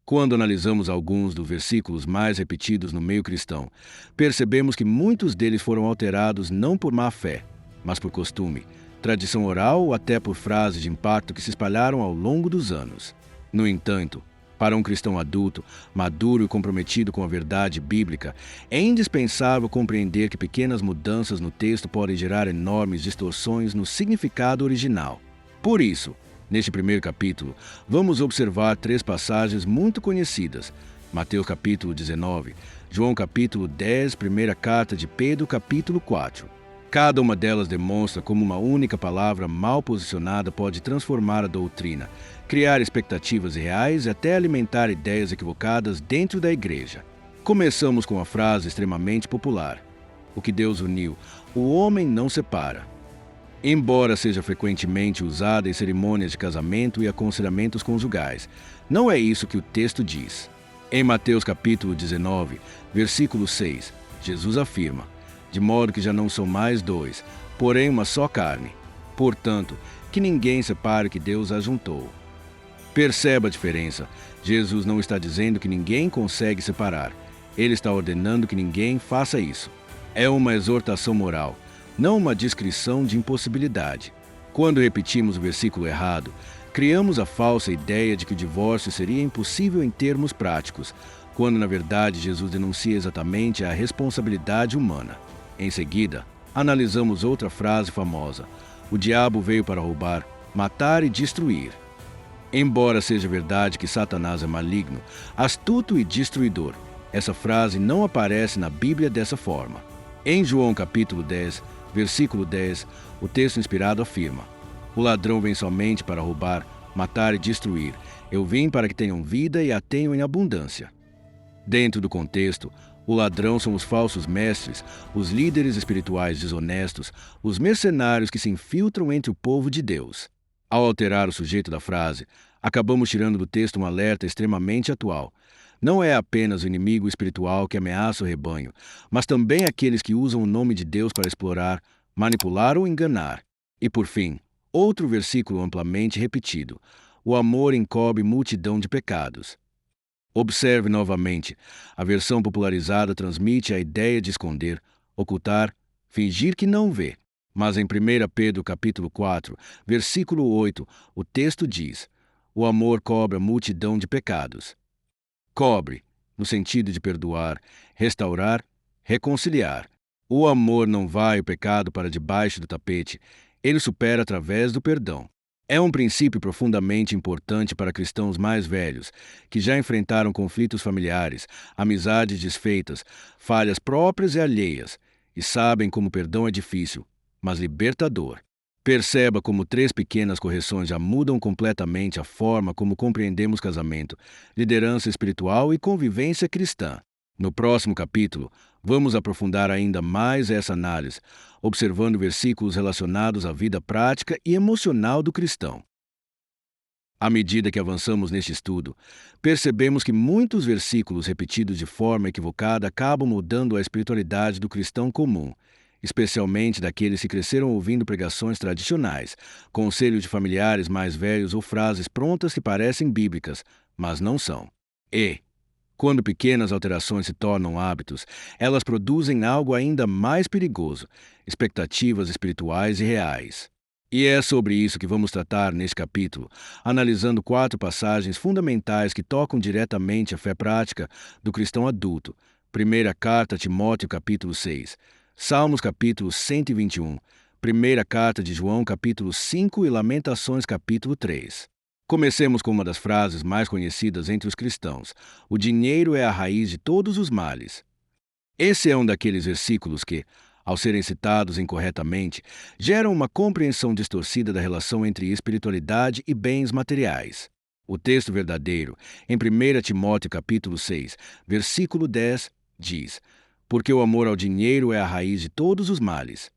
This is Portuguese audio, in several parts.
Quando analisamos alguns dos versículos mais repetidos no meio cristão, percebemos que muitos deles foram alterados não por má fé, mas por costume, tradição oral ou até por frases de impacto que se espalharam ao longo dos anos. No entanto, para um cristão adulto, maduro e comprometido com a verdade bíblica, é indispensável compreender que pequenas mudanças no texto podem gerar enormes distorções no significado original. Por isso, neste primeiro capítulo, vamos observar 3 passagens muito conhecidas: Mateus capítulo 19, João capítulo 10, primeira carta de Pedro capítulo 4. Cada uma delas demonstra como uma única palavra mal posicionada pode transformar a doutrina, criar expectativas irreais e até alimentar ideias equivocadas dentro da igreja. Começamos com a frase extremamente popular: "O que Deus uniu, o homem não separa." Embora seja frequentemente usada em cerimônias de casamento e aconselhamentos conjugais, não é isso que o texto diz. Em Mateus capítulo 19, versículo 6, Jesus afirma: "De modo que já não são mais dois, porém uma só carne. Portanto, que ninguém separe o que Deus ajuntou." Perceba a diferença. Jesus não está dizendo que ninguém consegue separar. Ele está ordenando que ninguém faça isso. É uma exortação moral, não uma descrição de impossibilidade. Quando repetimos o versículo errado, criamos a falsa ideia de que o divórcio seria impossível em termos práticos, quando na verdade Jesus denuncia exatamente a responsabilidade humana. Em seguida, analisamos outra frase famosa: "O diabo veio para roubar, matar e destruir." Embora seja verdade que Satanás é maligno, astuto e destruidor, essa frase não aparece na Bíblia dessa forma. Em João capítulo 10, versículo 10, o texto inspirado afirma: "O ladrão vem somente para roubar, matar e destruir. Eu vim para que tenham vida e a tenham em abundância." Dentro do contexto, o ladrão são os falsos mestres, os líderes espirituais desonestos, os mercenários que se infiltram entre o povo de Deus. Ao alterar o sujeito da frase, acabamos tirando do texto um alerta extremamente atual. Não é apenas o inimigo espiritual que ameaça o rebanho, mas também aqueles que usam o nome de Deus para explorar, manipular ou enganar. E por fim, outro versículo amplamente repetido: "O amor encobre multidão de pecados." Observe novamente, a versão popularizada transmite a ideia de esconder, ocultar, fingir que não vê. Mas em 1 Pedro capítulo 4, versículo 8, o texto diz: "O amor cobre a multidão de pecados." Cobre, no sentido de perdoar, restaurar, reconciliar. O amor não vai o pecado para debaixo do tapete, ele supera através do perdão. É um princípio profundamente importante para cristãos mais velhos, que já enfrentaram conflitos familiares, amizades desfeitas, falhas próprias e alheias, e sabem como o perdão é difícil, mas libertador. Perceba como 3 pequenas correções já mudam completamente a forma como compreendemos casamento, liderança espiritual e convivência cristã. No próximo capítulo, vamos aprofundar ainda mais essa análise, observando versículos relacionados à vida prática e emocional do cristão. À medida que avançamos neste estudo, percebemos que muitos versículos repetidos de forma equivocada acabam mudando a espiritualidade do cristão comum, especialmente daqueles que cresceram ouvindo pregações tradicionais, conselhos de familiares mais velhos ou frases prontas que parecem bíblicas, mas não são. E, quando pequenas alterações se tornam hábitos, elas produzem algo ainda mais perigoso: expectativas espirituais e reais. E é sobre isso que vamos tratar neste capítulo, analisando 4 passagens fundamentais que tocam diretamente a fé prática do cristão adulto. Primeira carta a Timóteo, capítulo 6, Salmos, capítulo 121, Primeira carta de João, capítulo 5 e Lamentações, capítulo 3. Comecemos com uma das frases mais conhecidas entre os cristãos: "O dinheiro é a raiz de todos os males." Esse é um daqueles versículos que, ao serem citados incorretamente, geram uma compreensão distorcida da relação entre espiritualidade e bens materiais. O texto verdadeiro, em 1 Timóteo capítulo 6, versículo 10, diz: "Porque o amor ao dinheiro é a raiz de todos os males."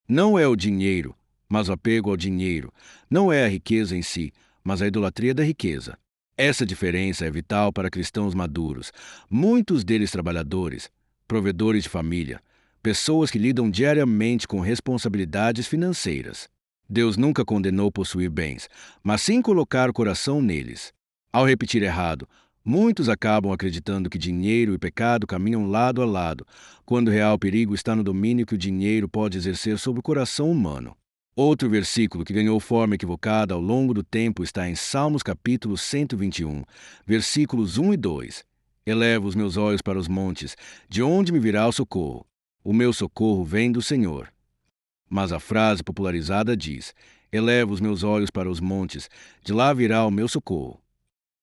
Não é o dinheiro, mas o apego ao dinheiro. Não é a riqueza em si, mas a idolatria da riqueza. Essa diferença é vital para cristãos maduros, muitos deles trabalhadores, provedores de família, pessoas que lidam diariamente com responsabilidades financeiras. Deus nunca condenou possuir bens, mas sim colocar o coração neles. Ao repetir errado, Muitos acabam acreditando que dinheiro e pecado caminham lado a lado, quando o real perigo está no domínio que o dinheiro pode exercer sobre o coração humano. Outro versículo que ganhou forma equivocada ao longo do tempo está em Salmos capítulo 121, versículos 1 e 2. Elevo os meus olhos para os montes, de onde me virá o socorro? O meu socorro vem do Senhor. Mas a frase popularizada diz: Elevo os meus olhos para os montes, de lá virá o meu socorro.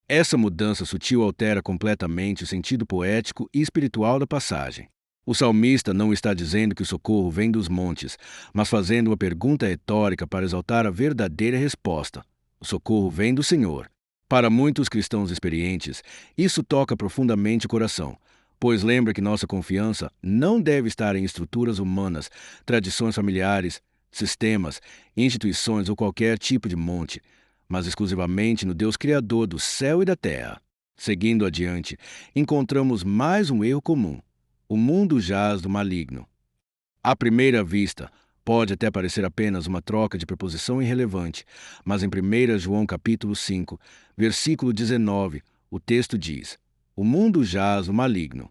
Essa mudança sutil altera completamente o sentido poético e espiritual da passagem. O salmista não está dizendo que o socorro vem dos montes, mas fazendo uma pergunta retórica para exaltar a verdadeira resposta. O socorro vem do Senhor. Para muitos cristãos experientes, isso toca profundamente o coração, pois lembra que nossa confiança não deve estar em estruturas humanas, tradições familiares, sistemas, instituições ou qualquer tipo de monte, mas exclusivamente no Deus Criador do céu e da terra. Seguindo adiante, encontramos mais um erro comum. O mundo jaz do maligno. À primeira vista, pode até parecer apenas uma troca de preposição irrelevante, mas em 1 João capítulo 5, versículo 19, o texto diz: O mundo jaz do maligno.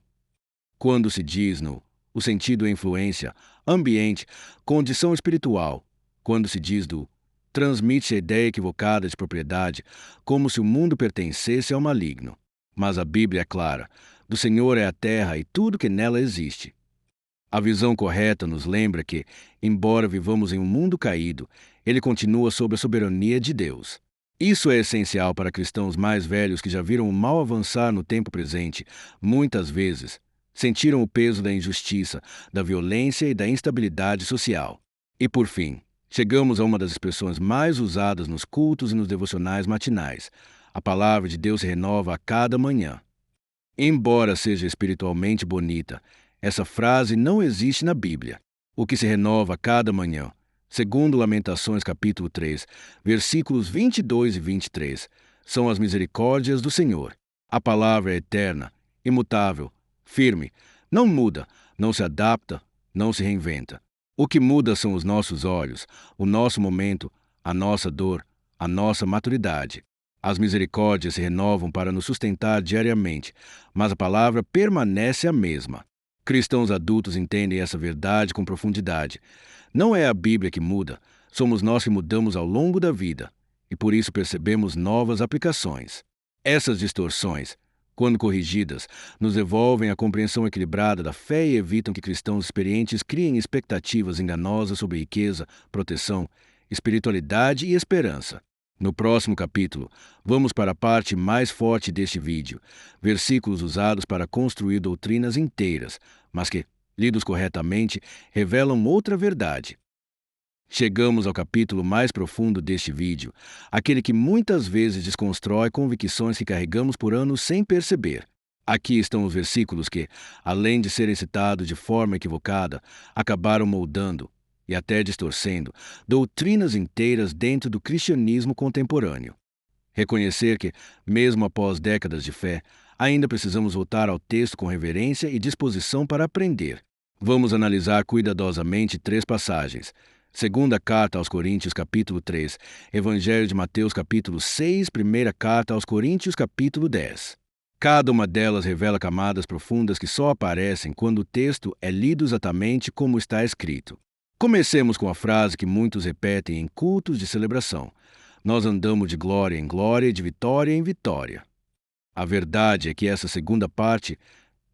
Quando se diz no, o sentido é influência, ambiente, condição espiritual. Quando se diz do, transmite a ideia equivocada de propriedade, como se o mundo pertencesse ao maligno. Mas a Bíblia é clara: do Senhor é a terra e tudo que nela existe. A visão correta nos lembra que, embora vivamos em um mundo caído, ele continua sob a soberania de Deus. Isso é essencial para cristãos mais velhos que já viram o mal avançar no tempo presente, muitas vezes. Sentiram o peso da injustiça, da violência e da instabilidade social. E, por fim, chegamos a uma das expressões mais usadas nos cultos e nos devocionais matinais. A palavra de Deus se renova a cada manhã. Embora seja espiritualmente bonita, essa frase não existe na Bíblia. O que se renova a cada manhã, segundo Lamentações capítulo 3, versículos 22 e 23, são as misericórdias do Senhor. A palavra é eterna, imutável, firme, não muda, não se adapta, não se reinventa. O que muda são os nossos olhos, o nosso momento, a nossa dor, a nossa maturidade. As misericórdias se renovam para nos sustentar diariamente, mas a palavra permanece a mesma. Cristãos adultos entendem essa verdade com profundidade. Não é a Bíblia que muda, somos nós que mudamos ao longo da vida, e por isso percebemos novas aplicações. Essas distorções, quando corrigidas, nos devolvem a compreensão equilibrada da fé e evitam que cristãos experientes criem expectativas enganosas sobre riqueza, proteção, espiritualidade e esperança. No próximo capítulo, vamos para a parte mais forte deste vídeo, versículos usados para construir doutrinas inteiras, mas que, lidos corretamente, revelam outra verdade. Chegamos ao capítulo mais profundo deste vídeo, aquele que muitas vezes desconstrói convicções que carregamos por anos sem perceber. Aqui estão os versículos que, além de serem citados de forma equivocada, acabaram moldando, e até distorcendo, doutrinas inteiras dentro do cristianismo contemporâneo. Reconhecer que, mesmo após décadas de fé, ainda precisamos voltar ao texto com reverência e disposição para aprender. Vamos analisar cuidadosamente 3 passagens. Segunda Carta aos Coríntios, capítulo 3, Evangelho de Mateus, capítulo 6, Primeira Carta aos Coríntios, capítulo 10. Cada uma delas revela camadas profundas que só aparecem quando o texto é lido exatamente como está escrito. Comecemos com a frase que muitos repetem em cultos de celebração: Nós andamos de glória em glória e de vitória em vitória. A verdade é que essa segunda parte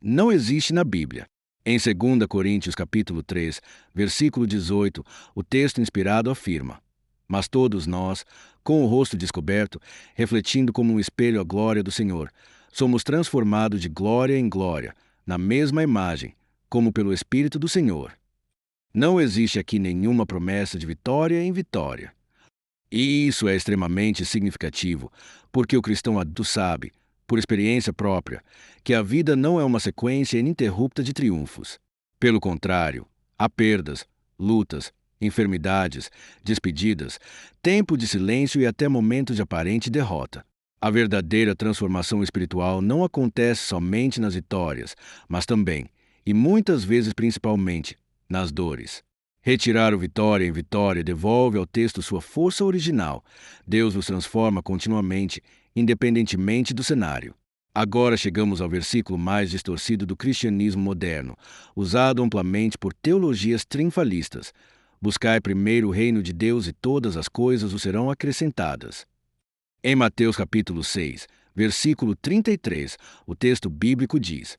não existe na Bíblia. Em 2 Coríntios capítulo 3, versículo 18, o texto inspirado afirma: Mas todos nós, com o rosto descoberto, refletindo como um espelho a glória do Senhor, somos transformados de glória em glória, na mesma imagem, como pelo Espírito do Senhor. Não existe aqui nenhuma promessa de vitória em vitória. E isso é extremamente significativo, porque o cristão adulto sabe, por experiência própria, que a vida não é uma sequência ininterrupta de triunfos. Pelo contrário, há perdas, lutas, enfermidades, despedidas, tempo de silêncio e até momentos de aparente derrota. A verdadeira transformação espiritual não acontece somente nas vitórias, mas também, e muitas vezes principalmente, nas dores. Retirar o vitória em vitória devolve ao texto sua força original. Deus nos transforma continuamente, independentemente do cenário. Agora chegamos ao versículo mais distorcido do cristianismo moderno, usado amplamente por teologias triunfalistas. Buscai primeiro o reino de Deus e todas as coisas vos serão acrescentadas. Em Mateus capítulo 6, versículo 33, o texto bíblico diz: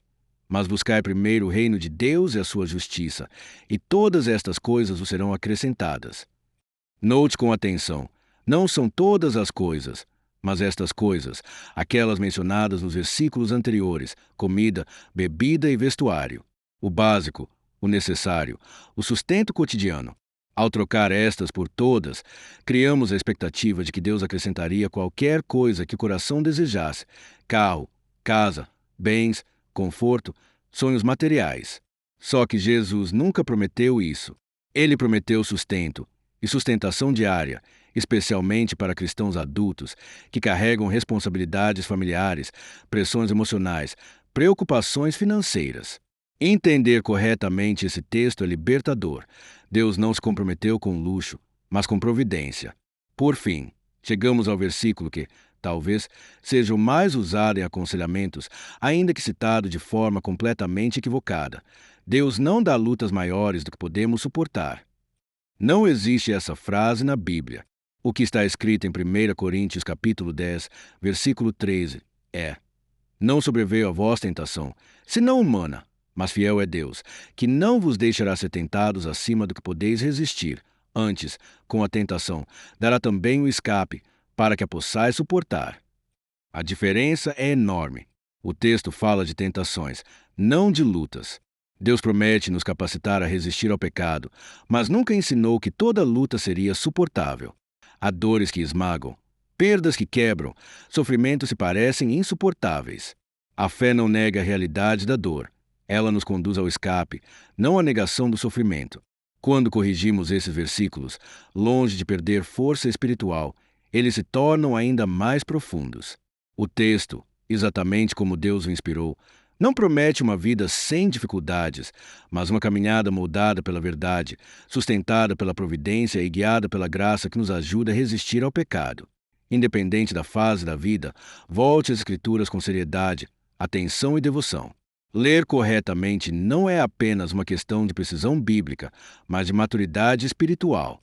Mas buscai primeiro o reino de Deus e a sua justiça, e todas estas coisas vos serão acrescentadas. Note com atenção, não são todas as coisas, mas estas coisas, aquelas mencionadas nos versículos anteriores: comida, bebida e vestuário, o básico, o necessário, o sustento cotidiano. Ao trocar estas por todas, criamos a expectativa de que Deus acrescentaria qualquer coisa que o coração desejasse: carro, casa, bens, conforto, sonhos materiais. Só que Jesus nunca prometeu isso. Ele prometeu sustento e sustentação diária, especialmente para cristãos adultos que carregam responsabilidades familiares, pressões emocionais, preocupações financeiras. Entender corretamente esse texto é libertador. Deus não se comprometeu com luxo, mas com providência. Por fim, chegamos ao versículo que, talvez, seja o mais usado em aconselhamentos, ainda que citado de forma completamente equivocada. Deus não dá lutas maiores do que podemos suportar. Não existe essa frase na Bíblia. O que está escrito em 1 Coríntios capítulo 10, versículo 13, é: Não sobreveio a vós tentação, senão humana, mas fiel é Deus, que não vos deixará ser tentados acima do que podeis resistir. Antes, com a tentação, dará também o escape, para que a possais suportar. A diferença é enorme. O texto fala de tentações, não de lutas. Deus promete nos capacitar a resistir ao pecado, mas nunca ensinou que toda luta seria suportável. Há dores que esmagam, perdas que quebram, sofrimentos que parecem insuportáveis. A fé não nega a realidade da dor. Ela nos conduz ao escape, não à negação do sofrimento. Quando corrigimos esses versículos, longe de perder força espiritual, eles se tornam ainda mais profundos. O texto, exatamente como Deus o inspirou, não promete uma vida sem dificuldades, mas uma caminhada moldada pela verdade, sustentada pela providência e guiada pela graça que nos ajuda a resistir ao pecado. Independente da fase da vida, volte às Escrituras com seriedade, atenção e devoção. Ler corretamente não é apenas uma questão de precisão bíblica, mas de maturidade espiritual.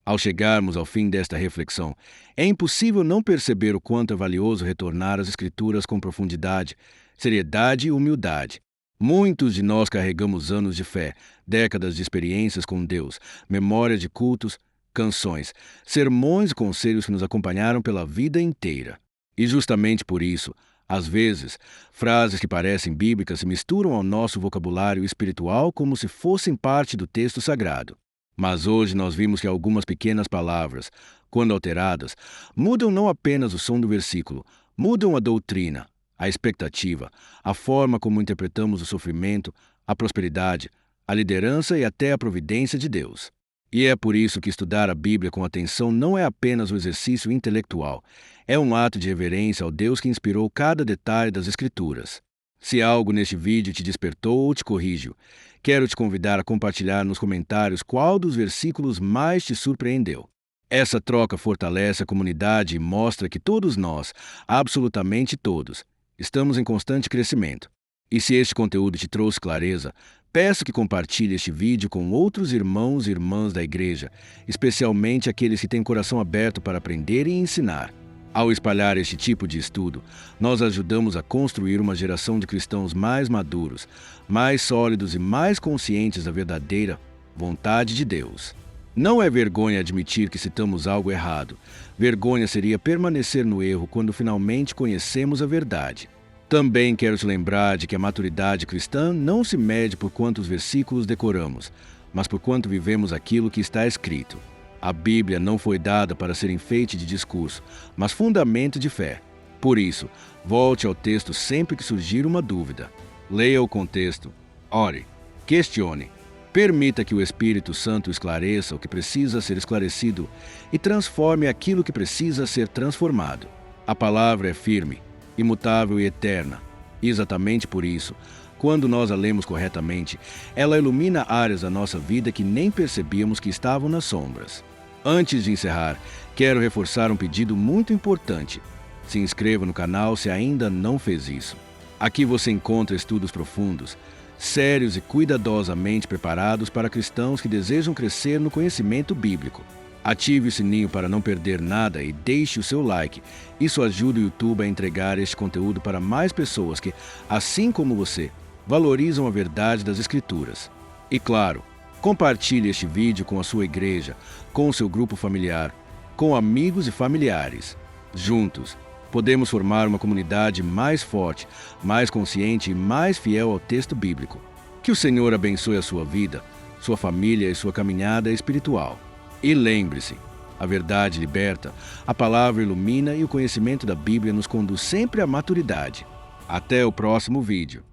Ao chegarmos ao fim desta reflexão, é impossível não perceber o quanto é valioso retornar às Escrituras com profundidade, seriedade e humildade. Muitos de nós carregamos anos de fé, décadas de experiências com Deus, memória de cultos, canções, sermões e conselhos que nos acompanharam pela vida inteira. E justamente por isso, às vezes, frases que parecem bíblicas se misturam ao nosso vocabulário espiritual como se fossem parte do texto sagrado. Mas hoje nós vimos que algumas pequenas palavras, quando alteradas, mudam não apenas o som do versículo, mudam a doutrina, a expectativa, a forma como interpretamos o sofrimento, a prosperidade, a liderança e até a providência de Deus. E é por isso que estudar a Bíblia com atenção não é apenas um exercício intelectual, é um ato de reverência ao Deus que inspirou cada detalhe das Escrituras. Se algo neste vídeo te despertou ou te corrigiu, quero te convidar a compartilhar nos comentários qual dos versículos mais te surpreendeu. Essa troca fortalece a comunidade e mostra que todos nós, absolutamente todos, estamos em constante crescimento. E se este conteúdo te trouxe clareza, peço que compartilhe este vídeo com outros irmãos e irmãs da igreja, especialmente aqueles que têm coração aberto para aprender e ensinar. Ao espalhar este tipo de estudo, nós ajudamos a construir uma geração de cristãos mais maduros, mais sólidos e mais conscientes da verdadeira vontade de Deus. Não é vergonha admitir que citamos algo errado. Vergonha seria permanecer no erro quando finalmente conhecemos a verdade. Também quero te lembrar de que a maturidade cristã não se mede por quantos versículos decoramos, mas por quanto vivemos aquilo que está escrito. A Bíblia não foi dada para ser enfeite de discurso, mas fundamento de fé. Por isso, volte ao texto sempre que surgir uma dúvida. Leia o contexto, ore, questione. Permita que o Espírito Santo esclareça o que precisa ser esclarecido e transforme aquilo que precisa ser transformado. A palavra é firme, imutável e eterna. E exatamente por isso, quando nós a lemos corretamente, ela ilumina áreas da nossa vida que nem percebíamos que estavam nas sombras. Antes de encerrar, quero reforçar um pedido muito importante. Se inscreva no canal se ainda não fez isso. Aqui você encontra estudos profundos, sérios e cuidadosamente preparados para cristãos que desejam crescer no conhecimento bíblico. Ative o sininho para não perder nada e deixe o seu like. Isso ajuda o YouTube a entregar este conteúdo para mais pessoas que, assim como você, valorizam a verdade das Escrituras. E claro, compartilhe este vídeo com a sua igreja, com o seu grupo familiar, com amigos e familiares. Juntos, podemos formar uma comunidade mais forte, mais consciente e mais fiel ao texto bíblico. Que o Senhor abençoe a sua vida, sua família e sua caminhada espiritual. E lembre-se, a verdade liberta, a palavra ilumina e o conhecimento da Bíblia nos conduz sempre à maturidade. Até o próximo vídeo.